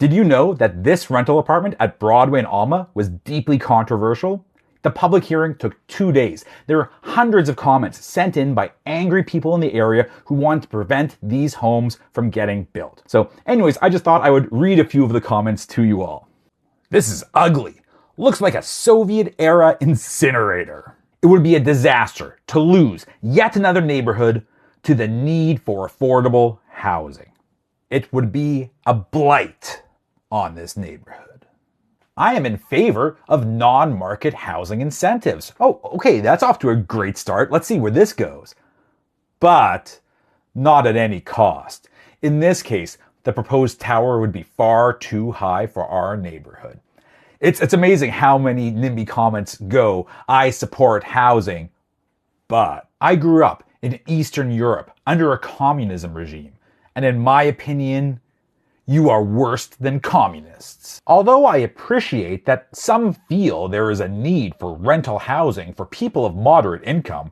Did you know that this rental apartment at Broadway and Alma was deeply controversial? The public hearing took 2 days. There were hundreds of comments sent in by angry people in the area who wanted to prevent these homes from getting built. So anyways, I just thought I would read a few of the comments to you all. This is ugly. Looks like a Soviet-era incinerator. It would be a disaster to lose yet another neighborhood to the need for affordable housing. It would be a blight on this neighborhood. I am in favor of non-market housing incentives. Oh, okay, that's off to a great start. Let's see where this goes. But not at any cost. In this case, the proposed tower would be far too high for our neighborhood. It's amazing how many NIMBY comments go, I support housing, but I grew up in Eastern Europe under a communism regime, and in my opinion, you are worse than communists. Although I appreciate that some feel there is a need for rental housing for people of moderate income,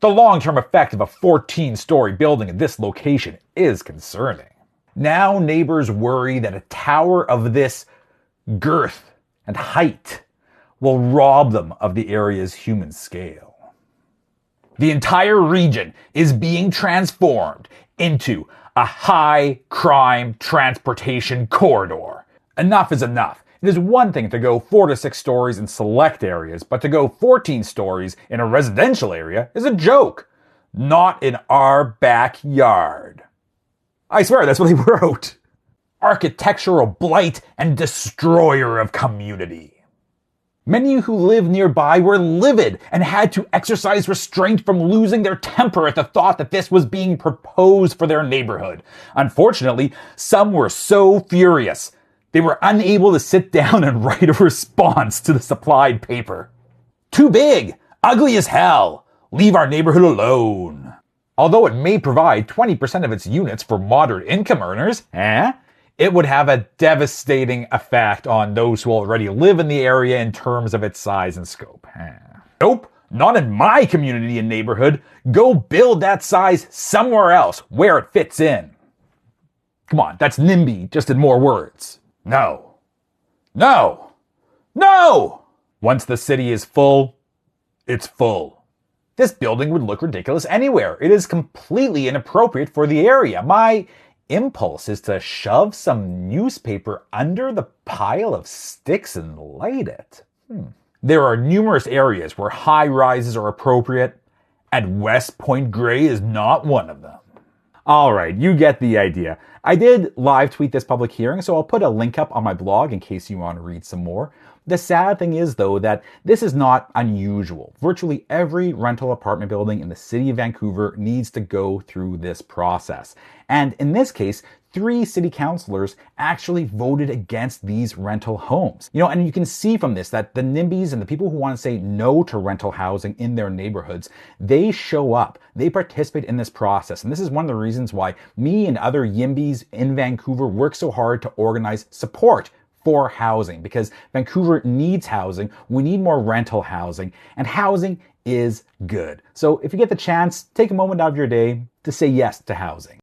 the long-term effect of a 14-story building at this location is concerning. Now neighbors worry that a tower of this girth and height will rob them of the area's human scale. The entire region is being transformed into a high-crime transportation corridor. Enough is enough. It is one thing to go 4 to 6 stories in select areas, but to go 14 stories in a residential area is a joke. Not in our backyard. I swear, that's what he wrote. Architectural blight and destroyer of community. Many who live nearby were livid and had to exercise restraint from losing their temper at the thought that this was being proposed for their neighborhood. Unfortunately, some were so furious, they were unable to sit down and write a response to the supplied paper. Too big, ugly as hell, leave our neighborhood alone. Although it may provide 20% of its units for moderate income earners, it would have a devastating effect on those who already live in the area in terms of its size and scope. Nope, not in my community and neighborhood. Go build that size somewhere else where it fits in. Come on, that's NIMBY, just in more words. No. No. No! Once the city is full, it's full. This building would look ridiculous anywhere. It is completely inappropriate for the area. My impulse is to shove some newspaper under the pile of sticks and light it. There are numerous areas where high rises are appropriate, and West Point Grey is not one of them. Alright, you get the idea. I did live tweet this public hearing, so I'll put a link up on my blog in case you want to read some more. The sad thing is, though, that this is not unusual. Virtually every rental apartment building in the city of Vancouver needs to go through this process. And in this case, 3 city councilors actually voted against these rental homes. And you can see from this that the NIMBYs and the people who want to say no to rental housing in their neighborhoods, they show up. They participate in this process. And this is one of the reasons why me and other YIMBYs in Vancouver work so hard to organize support for housing, because Vancouver needs housing. We need more rental housing, and housing is good. So if you get the chance, take a moment out of your day to say yes to housing.